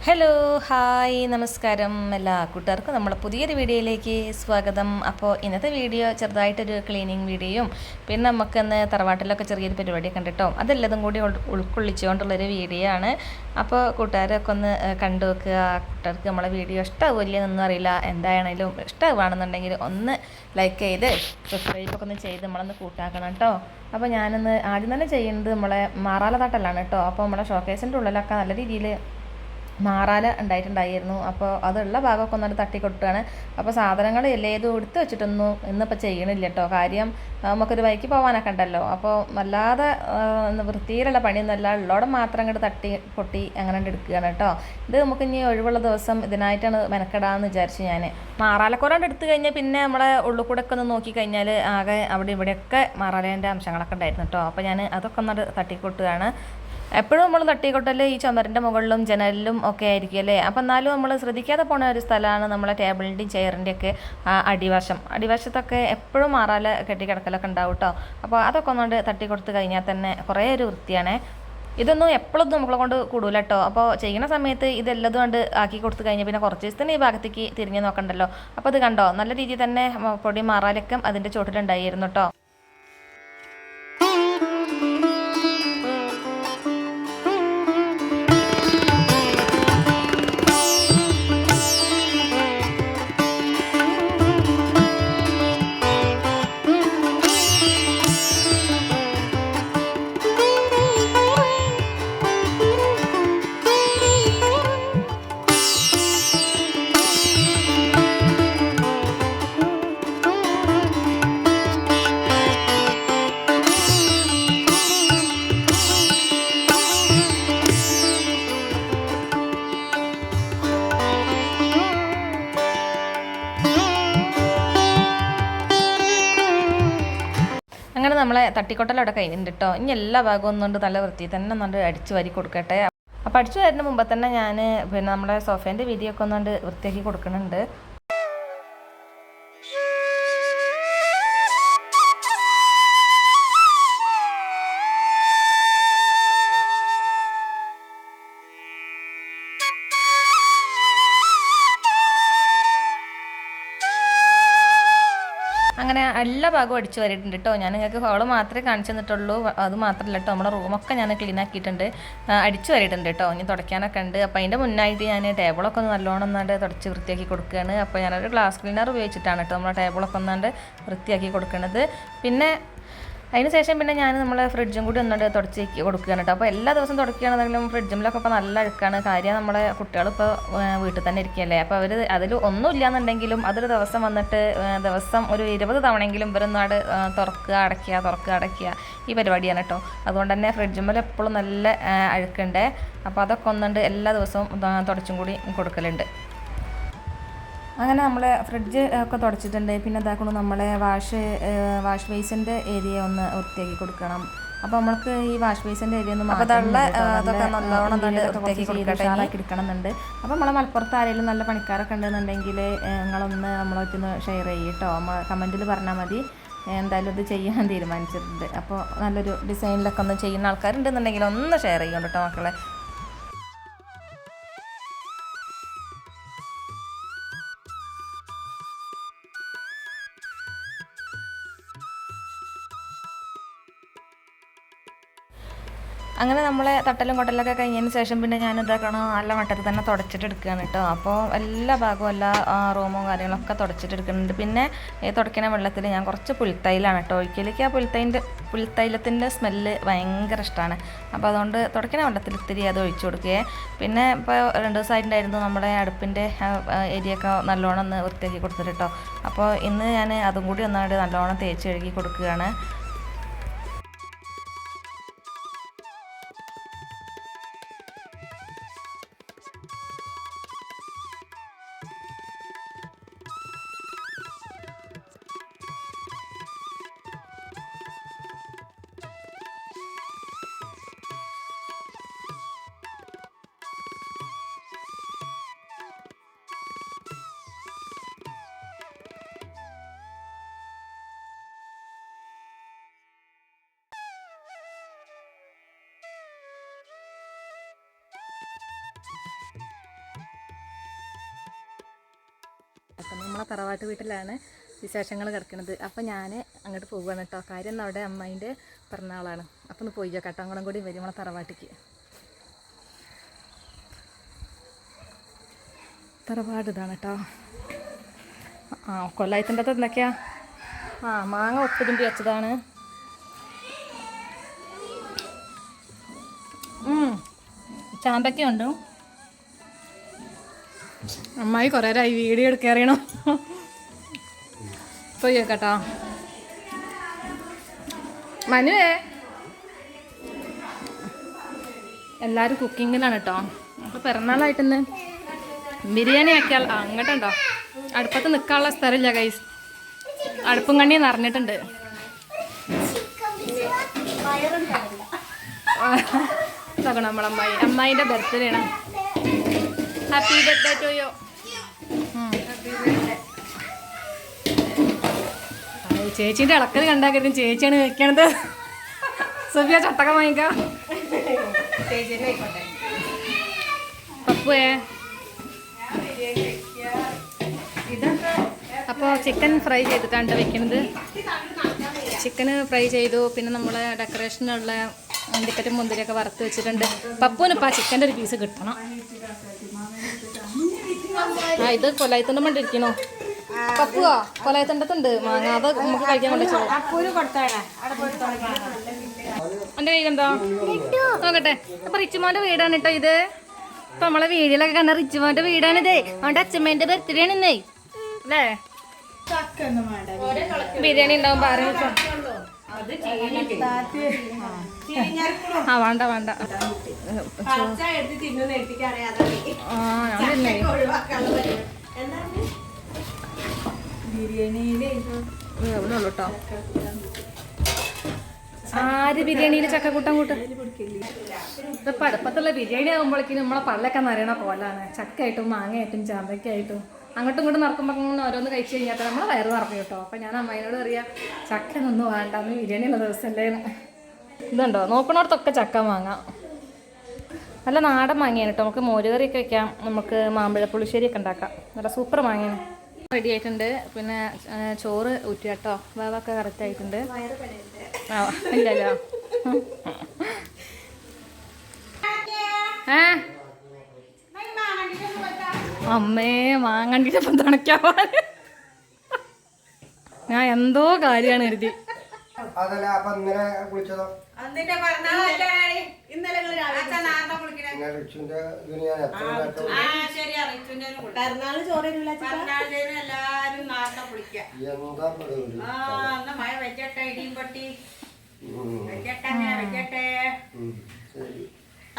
Hello hi നമസ്കാരം എല്ലാ കൂട്ടുകാർക്കും നമ്മളെ പുതിയൊരു വീഡിയോയിലേക്ക് സ്വാഗതം. അപ്പോൾ ഇന്നത്തെ വീഡിയോ ചെറുതായിട്ടൊരു ക്ലീനിങ് വീഡിയോയും പിന്നെ നമുക്കിന്ന് തറവാട്ടിലൊക്കെ ചെറിയൊരു പരിപാടിയൊക്കെ ഉണ്ട് കേട്ടോ. അതെല്ലതും കൂടി ഉൾക്കൊള്ളിച്ചുകൊണ്ടുള്ളൊരു വീഡിയോ ആണ്. അപ്പോൾ കൂട്ടുകാരൊക്കെ ഒന്ന് കണ്ടു വെക്കുക. കൂട്ടുകാർക്ക് നമ്മളെ വീഡിയോ ഇഷ്ടമാവില്ലെന്നൊന്നും അറിയില്ല. എന്തായാലും ഇഷ്ടമാണെന്നുണ്ടെങ്കിൽ ഒന്ന് ലൈക്ക് ചെയ്ത് സബ്സ്ക്രൈബൊക്കെ ഒന്ന് ചെയ്ത് നമ്മളൊന്ന് കൂട്ടാക്കണം കേട്ടോ. അപ്പോൾ ഞാനൊന്ന് ആദ്യം തന്നെ ചെയ്യുന്നത് നമ്മളെ മാറാല തട്ടലാണ് കേട്ടോ. അപ്പോൾ നമ്മളെ ഷോക്കേസിൻ്റെ ഉള്ളിലൊക്കെ നല്ല രീതിയിൽ മാറാല ഉണ്ടായിട്ടുണ്ടായിരുന്നു. അപ്പോൾ അതുള്ള ഭാഗമൊക്കെ ഒന്നും തട്ടിക്കൊട്ടുകയാണ്. അപ്പോൾ സാധനങ്ങൾ എല്ലേതും എടുത്ത് വെച്ചിട്ടൊന്നും ഇന്നിപ്പോൾ ചെയ്യണില്ല കേട്ടോ. കാര്യം നമുക്കൊരു വഴിക്ക് പോകാനൊക്കെ ഉണ്ടല്ലോ. അപ്പോൾ വല്ലാതെ വൃത്തിയിലുള്ള പണിയൊന്നുമല്ല, ഉള്ളോടെ മാത്രം അങ്ങോട്ട് തട്ടി പൊട്ടി അങ്ങനെ എടുക്കുകയാണ് കേട്ടോ. ഇത് നമുക്ക് ഇനി ഒഴിവുള്ള ദിവസം ഇതിനായിട്ടാണ് മെനക്കെടാമെന്ന് വിചാരിച്ചു ഞാൻ. മാറാലക്കോലാണ്ട് എടുത്തു കഴിഞ്ഞാൽ പിന്നെ നമ്മളെ ഉള്ളിൽ കൂടെ ഒക്കെ ഒന്ന് നോക്കിക്കഴിഞ്ഞാൽ ആകെ അവിടെ ഇവിടെയൊക്കെ മാറാലേൻ്റെ അംശങ്ങളൊക്കെ ഉണ്ടായിരുന്നു കേട്ടോ. അപ്പോൾ ഞാൻ അതൊക്കെ ഒന്ന് തട്ടിക്കൊട്ടുകയാണ്. എപ്പോഴും നമ്മൾ തട്ടിക്കൊട്ടൽ ഈ ചുമരിൻ്റെ മുകളിലും ജനലിലും ഒക്കെ ആയിരിക്കും അല്ലേ. അപ്പം എന്നാലും നമ്മൾ ശ്രദ്ധിക്കാതെ പോണ ഒരു സ്ഥലമാണ് നമ്മളെ ടേബിളിൻ്റെയും ചെയറിൻ്റെയൊക്കെ അടിവശത്തൊക്കെ എപ്പോഴും മാറാല കെട്ടിക്കിടക്കലൊക്കെ ഉണ്ടാവും കേട്ടോ. അപ്പോൾ അതൊക്കെ ഒന്നുകൊണ്ട് തട്ടിക്കൊടുത്ത് കഴിഞ്ഞാൽ തന്നെ കുറേ ഒരു വൃത്തിയാണേ. ഇതൊന്നും എപ്പോഴും നമ്മളെ കൊണ്ട് കൂടൂല കേട്ടോ. അപ്പോൾ ചെയ്യുന്ന സമയത്ത് ഇതെല്ലതും കൊണ്ട് ആക്കി കൊടുത്തു കഴിഞ്ഞാൽ പിന്നെ കുറച്ച് ദിവസത്തിന് ഈ ഭാഗത്തേക്ക് തിരിഞ്ഞ് നോക്കണ്ടല്ലോ. അപ്പോൾ ഇത് കണ്ടോ, നല്ല രീതിയിൽ തന്നെ പൊടി മാറാലൊക്കെ അതിൻ്റെ ചുവട്ടിലുണ്ടായിരുന്നു കേട്ടോ. അങ്ങനെ നമ്മളെ തട്ടിക്കൊട്ടലവിടെ കഴിഞ്ഞിട്ടുണ്ട് കേട്ടോ. ഇനി എല്ലാ ഭാഗവും ഒന്നുകൊണ്ട് നല്ല വൃത്തി തന്നെ ഒന്നുകൊണ്ട് അടിച്ചു വാരി കൊടുക്കട്ടെ. അപ്പോൾ അടിച്ചു വരുന്ന മുമ്പ് തന്നെ ഞാൻ പിന്നെ നമ്മുടെ സോഫേൻ്റെ വീതിയൊക്കെ ഒന്നുകൊണ്ട് വൃത്തിയാക്കി കൊടുക്കുന്നുണ്ട്. അങ്ങനെ എല്ലാ ഭാഗവും അടിച്ചു വരിയിട്ടുണ്ട് കേട്ടോ. ഞാൻ നിങ്ങൾക്ക് ഹോള് മാത്രമേ കാണിച്ചു തന്നിട്ടുള്ളൂ. അത് മാത്രമല്ല കേട്ടോ, നമ്മുടെ റൂമൊക്കെ ഞാൻ ക്ലീൻ ആക്കിയിട്ടുണ്ട്, അടിച്ചു വരിയിട്ടുണ്ട് കേട്ടോ. ഇനി തുടയ്ക്കാനൊക്കെ ഉണ്ട്. അപ്പോൾ അതിൻ്റെ മുന്നായിട്ട് ഞാൻ ടേബിളൊക്കെ ഒന്ന് നല്ലോണം ഒന്നാണ്ട് തുടച്ച് വൃത്തിയാക്കി കൊടുക്കുകയാണ്. അപ്പോൾ ഞാനൊരു ഗ്ലാസ് ക്ലീനർ ഉപയോഗിച്ചിട്ടാണ് കേട്ടോ നമ്മുടെ ടേബിളൊക്കെ ഒന്നാണ്ട് വൃത്തിയാക്കി കൊടുക്കുന്നത്. പിന്നെ അതിന് ശേഷം പിന്നെ ഞാൻ നമ്മളെ ഫ്രിഡ്ജും കൂടി ഒന്നുകൊണ്ട് തുടച്ച് കൊടുക്കുകയാണ് കേട്ടോ. അപ്പോൾ എല്ലാ ദിവസവും തുടക്കുകയാണെന്നെങ്കിലും ഫ്രിഡ്ജിലൊക്കെ ഇപ്പോൾ നല്ല അഴുക്കാണ്. കാര്യം നമ്മളെ കുട്ടികളിപ്പോൾ വീട്ടിൽ തന്നെ ഇരിക്കുകയല്ലേ. അപ്പോൾ അവർ അതിൽ ഒന്നും ഇല്ലയെന്നുണ്ടെങ്കിലും അതൊരു ദിവസം വന്നിട്ട് ദിവസം ഒരു 20 തവണയെങ്കിലും ഇവരൊന്നാട് തുറക്കുക അടയ്ക്കുക ഈ പരിപാടിയാണ് കേട്ടോ. അതുകൊണ്ട് തന്നെ ഫ്രിഡ്ജുമ്മൽ എപ്പോഴും നല്ല അഴുക്കുണ്ട്. അപ്പോൾ അതൊക്കെ ഒന്നുണ്ട് എല്ലാ ദിവസവും തുടച്ചും കൂടി കൊടുക്കലുണ്ട്. അങ്ങനെ നമ്മളെ ഫ്രിഡ്ജ് ഒക്കെ തുടച്ചിട്ടുണ്ട്. പിന്നെ ഇതാക്കണം നമ്മളെ വാഷ് ബേസിൻ്റെ ഏരിയ ഒന്ന് വൃത്തിയാക്കി കൊടുക്കണം. അപ്പോൾ നമ്മൾക്ക് ഈ വാഷ് ബേസിൻ്റെ ഏരിയ ഒന്ന് അതൊക്കെ നല്ലോണം വൃത്തിയാക്കി എടുക്കണം എന്നുണ്ട്. അപ്പോൾ നമ്മളെ മലപ്പുറത്ത് ആരെങ്കിലും നല്ല പണിക്കാരൊക്കെ ഉണ്ടെന്നുണ്ടെങ്കിൽ നിങ്ങളൊന്ന് നമ്മളൊന്ന് ഷെയർ ചെയ്യും കേട്ടോ. കമൻറ്റിൽ പറഞ്ഞാൽ മതി. എന്തായാലും ഇത് ചെയ്യാൻ തീരുമാനിച്ചിട്ടുണ്ട്. അപ്പോൾ നല്ലൊരു ഡിസൈനിലൊക്കെ ഒന്ന് ചെയ്യുന്ന ആൾക്കാരുണ്ടെന്നുണ്ടെങ്കിൽ ഒന്ന് ഷെയർ ചെയ്യും കേട്ടോ മക്കളെ. അങ്ങനെ നമ്മളെ തട്ടലും കൊട്ടലൊക്കെ കഴിഞ്ഞതിന് ശേഷം പിന്നെ ഞാൻ ഇതാക്കണം നല്ല മട്ടത്തിൽ തന്നെ തുടച്ചിട്ട് എടുക്കുകയാണ് കേട്ടോ. അപ്പോൾ എല്ലാ ഭാഗവും എല്ലാ റൂമും കാര്യങ്ങളൊക്കെ തുടച്ചിട്ട് എടുക്കുന്നുണ്ട്. പിന്നെ തുടയ്ക്കുന്ന വെള്ളത്തിൽ ഞാൻ കുറച്ച് പുൽത്തൈലാണ് കേട്ടോ ഒഴിക്കലേക്ക്. ആ പുൽത്തൈലത്തിൻ്റെ സ്മെല്ല് ഭയങ്കര ഇഷ്ടമാണ്. അപ്പോൾ അതുകൊണ്ട് തുടയ്ക്കുന്ന വെള്ളത്തിൽ ഇത്തിരി അത് ഒഴിച്ചു കൊടുക്കുകയെ. പിന്നെ ഇപ്പോൾ 2 ദിവസമായിട്ടുണ്ടായിരുന്നു നമ്മുടെ അടുപ്പിൻ്റെ ഏരിയ ഒക്കെ നല്ലോണം ഒന്ന് വൃത്തിയാക്കി കൊടുത്തിട്ട് കേട്ടോ. അപ്പോൾ ഇന്ന് ഞാൻ അതും കൂടി ഒന്നായിട്ട് നല്ലോണം തേച്ച് കഴുകി കൊടുക്കുകയാണ്. അപ്പം നമ്മളെ തറവാട്ട് വീട്ടിലാണ് വിശേഷങ്ങൾ കിടക്കുന്നത്. അപ്പം ഞാൻ അങ്ങോട്ട് പോകുകയാണ് കേട്ടോ. കാര്യം അവിടെ അമ്മേൻ്റെ പിറന്നാളാണ്. അപ്പം ഒന്ന് പോയി കേട്ടോ, അങ്ങോട്ടും കൂടി വരും നമ്മളെ തറവാട്ടിക്ക്. തറവാട് ഇതാണ് കേട്ടോ. കൊല്ലായത്തിൻ്റെ അകത്ത് എന്തൊക്കെയാ? മാങ്ങ ഒത്തുതുമ്പി വെച്ചതാണ്. ചാമ്പയ്ക്കുണ്ട്. അമ്മായി കുറേ നേരമായി വീഡിയോ എടുക്കറിയണോ? പോയി കേട്ടോ. മനുവേ എല്ലാവരും കുക്കിങ്ങിലാണ് കേട്ടോ. അപ്പോൾ പിറന്നാളായിട്ടെന്ന് ബിരിയാണി ആക്കിയാൽ അങ്ങോട്ടുണ്ടോ അടുപ്പത്ത് നിൽക്കാനുള്ള സ്ഥലമില്ല ഗൈസ്. അടുപ്പും കണ്ണി നിറഞ്ഞിട്ടുണ്ട്. ഇതാക്കണം നമ്മളെ അമ്മായിൻ്റെ ബർത്ത്ഡേ ആണ്. Happy birthday to you. ചേച്ചീൻ്റെ ഇളക്കൽ കണ്ടാക്കരുത്. ചേച്ചിയാണ് വെക്കണത്. സഫിയ ചട്ടക്ക വാങ്ങിക്കാം. പപ്പുവേ അപ്പോൾ ചിക്കൻ ഫ്രൈ ചെയ്തിട്ടാണ് വെക്കുന്നത്. ചിക്കന് ഫ്രൈ ചെയ്തു. പിന്നെ നമ്മൾ ഡെക്കറേഷനുള്ള അണ്ടിക്കറ്റും മുന്തിരിയൊക്കെ വറുത്ത് വെച്ചിട്ടുണ്ട്. പപ്പുവിനിപ്പോൾ ആ ചിക്കൻ്റെ ഒരു പീസ് കിട്ടണം. ഇത് കൊലായത്തിൻ്റെ മണ്ടിരിക്കണോ? പപ്പുവോ കൊലായത്തിൻ്റെത്തുണ്ട് മാങ്ങ. അത് നമുക്ക് കഴിക്കാൻ കൊണ്ടുവച്ചോ. എൻ്റെ കൈ കണ്ടോ നോക്കട്ടെ. അപ്പം റിച്ചുമോൻ്റെ വീടാണ് കേട്ടോ ഇത്. ഇപ്പം നമ്മളെ വീഡിയോയിലൊക്കെ കണ്ട റിച്ചുമോൻ്റെ വീടാണിതേ. അവൻ്റെ അച്ഛമ്മേൻ്റെ ബർത്ത്ഡേ ആണ് ഇന്നേ അല്ലേ? ബിരിയാണി ഉണ്ടാവും പറഞ്ഞു. വേണ്ട വേണ്ട. എവിടെ ഉള്ളു കേട്ടോ. ആര് ബിരിയാണിയിൽ ചക്കക്കൂട്ടം കൂട്ടും? ഇതിപ്പോൾ അടുപ്പത്തുള്ള ബിരിയാണി ആകുമ്പോഴേക്കും നമ്മളെ പള്ളൊക്കെ നിറയണ പോലാണ്. ചക്കയായിട്ടും മാങ്ങയായിട്ടും ചാമ്പയ്ക്കായിട്ടും അങ്ങോട്ടും ഇങ്ങോട്ടും നടക്കുമ്പോൾ അങ്ങനെ ഓരോന്ന് കഴിച്ച് കഴിഞ്ഞാൽ നമ്മളെ വയറ് നിറഞ്ഞു കേട്ടോ. അപ്പം ഞാൻ അമ്മയോട് പറയാം ചക്ക ഒന്നും വേണ്ടാന്ന്, ബിരിയാണി ഉള്ള ദിവസമല്ലേ. ഇതുണ്ടോ നോക്കണോടത്തൊക്കെ ചക്ക മാങ്ങാം. നല്ല നാടൻ മാങ്ങയാണ് കേട്ടോ. നമുക്ക് മോരുകറിയൊക്കെ വെക്കാം. നമുക്ക് മാമ്പഴ പുളിശ്ശേരിയൊക്കെ ഉണ്ടാക്കാം. നല്ല സൂപ്പർ മാങ്ങയാണ്. റെഡി ആയിട്ടുണ്ട്. പിന്നെ ചോറ് ഊറ്റി കേട്ടോ. വേവൊക്കെ കറക്റ്റ് ആയിട്ടുണ്ട്. ഇല്ലല്ലോ. അമ്മേ മാങ്ങണ്ടിട്ടപ്പം തുണയ്ക്കാൻ ഞാൻ എന്തോ കാര്യമാണ് കരുതി.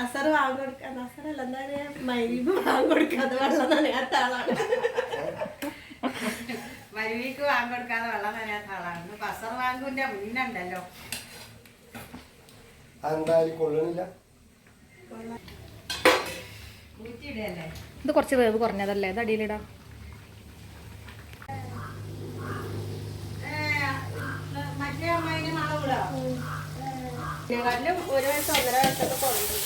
അസറ് വാങ്ങി കൊടുക്കാൻ അസറല്ല എന്താ പറയാ മരുവിക്ക് വാങ്ങി കൊടുക്കാതെ വെള്ളം നനയാത്ത ആളാണ്. മരുവിക്ക് വാങ്ങി കൊടുക്കാതെ വെള്ളം നനയാത്ത ആളാണ്. അസർ വാങ്ങുവിന്റെ മുന്നുണ്ടല്ലോ. ഇത് കുറച്ച് വേവ് കുറഞ്ഞതല്ലേ? ഇത് അടിയിലിടാം. മറ്റേ അമ്മേനെ നാളെ വിടാം. ഇതിനെക്കാട്ടിലും 1 വയസ്സ് 1.5 വയസ്സൊക്കെ കുറഞ്ഞു.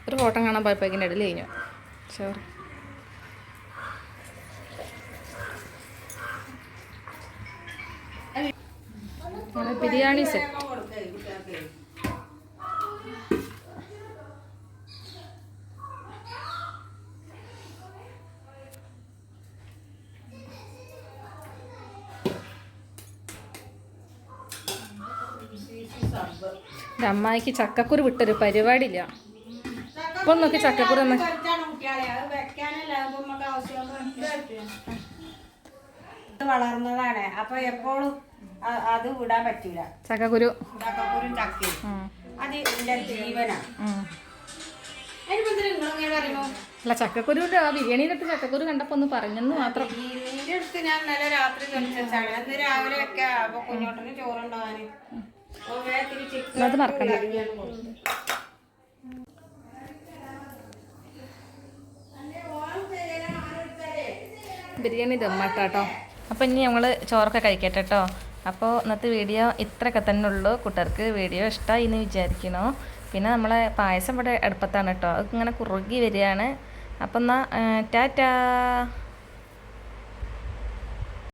ഒരു ഫോട്ടോ കാണാൻ പോയപ്പോഴേക്കിൻ്റെ ഇടയിൽ കഴിഞ്ഞു. സോറി. ബിരിയാണി സെറ്റ്. അമ്മായിക്ക് ചക്കക്കുരു വിട്ടൊരു പരിപാടിയില്ല. ഇപ്പൊ നോക്കി ചക്കക്കുരു വളർന്നതാണ്. അപ്പൊ എപ്പോഴും അത് വിടാൻ പറ്റൂല. ചക്കക്കുരു ചക്കയും അത് എന്റെ ജീവനാണ്. നിങ്ങളിങ്ങനെ പറയുമോ? അല്ല ചക്കക്കുരുവിന്റെ ആ ബിരിയാണിയിലിട്ട് ചക്കക്കുരു കണ്ടപ്പോ ഒന്ന് പറഞ്ഞെന്ന് മാത്രം. ഇതിന്റെ അടുത്ത് ഞാൻ ഇന്നലെ രാത്രി കളിച്ചാണ്. അന്ന് രാവിലെ ഒക്കെ അപ്പൊ കുഞ്ഞോട്ടന് ചോറുണ്ടാവാന് അത് മറക്കണ്ട. ബിരിയാണി ദമ്മാട്ടോ. അപ്പം ഇനി ഞങ്ങൾ ചോറൊക്കെ കഴിക്കട്ടെ കേട്ടോ. അപ്പോൾ ഇന്നത്തെ വീഡിയോ ഇത്രയൊക്കെ തന്നെ ഉള്ളൂ. കൂട്ടുകാർക്ക് വീഡിയോ ഇഷ്ടമായി എന്ന് വിചാരിക്കണോ. പിന്നെ നമ്മളെ പായസം ഇവിടെ അടുപ്പത്താണ് കേട്ടോ, അത് ഇങ്ങനെ കുറുകി വരികയാണ്. അപ്പം എന്നാൽ ടാറ്റാ.